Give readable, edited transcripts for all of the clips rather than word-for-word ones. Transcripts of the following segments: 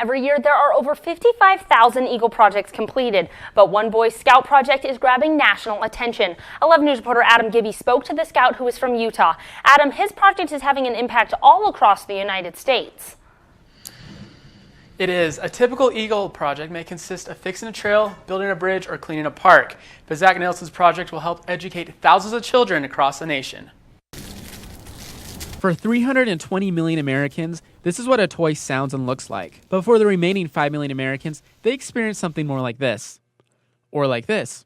Every year, there are over 55,000 Eagle projects completed, but one Boy Scout project is grabbing national attention. 11 News reporter Adam Gibby spoke to the scout who is from Utah. Adam, his project is having an impact all across the United States. It is. A typical Eagle project may consist of fixing a trail, building a bridge, or cleaning a park. But Zach Nilsson's project will help educate thousands of children across the nation. For 320 million Americans, this is what a toy sounds and looks like. But for the remaining 5 million Americans, they experience something more like this. Or like this.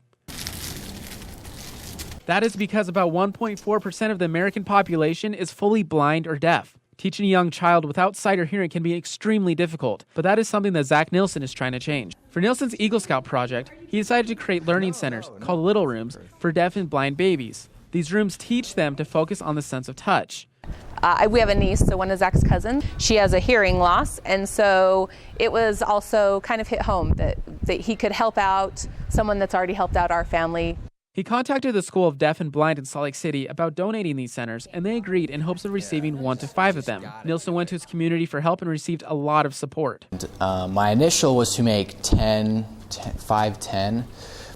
That is because about 1.4% of the American population is fully blind or deaf. Teaching a young child without sight or hearing can be extremely difficult, but that is something that Zach Nilsson is trying to change. For Nilsson's Eagle Scout project, he decided to create learning centers, called Little Rooms, for deaf and blind babies. These rooms teach them to focus on the sense of touch. We have a niece, so one of Zach's cousins. She has a hearing loss, and so it was also kind of hit home that he could help out someone that's already helped out our family. He contacted the School of Deaf and Blind in Salt Lake City about donating these centers, and they agreed in hopes of receiving 1 to 5 of them. Nilsson went to his community for help and received a lot of support. My initial was to make 10, 5, 10,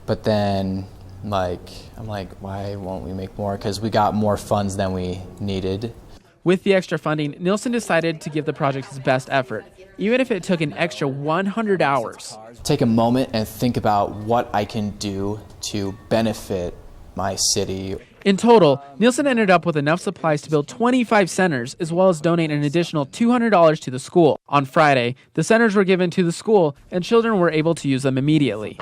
but then I'm like, why won't we make more? Because we got more funds than we needed. With the extra funding, Nilsson decided to give the project his best effort, even if it took an extra 100 hours. Take a moment and think about what I can do to benefit my city. In total, Nilsson ended up with enough supplies to build 25 centers, as well as donate an additional $200 to the school. On Friday, the centers were given to the school, and children were able to use them immediately.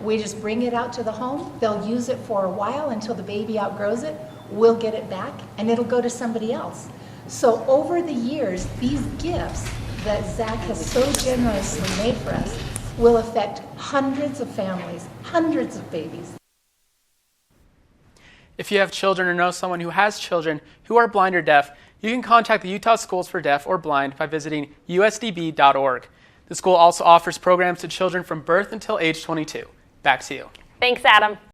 We just bring it out to the home. They'll use it for a while until the baby outgrows it. We'll get it back, and it'll go to somebody else. So over the years, these gifts that Zach has so generously made for us will affect hundreds of families, hundreds of babies. If you have children or know someone who has children who are blind or deaf, you can contact the Utah Schools for Deaf or Blind by visiting usdb.org. The school also offers programs to children from birth until age 22. Back to you. Thanks, Adam.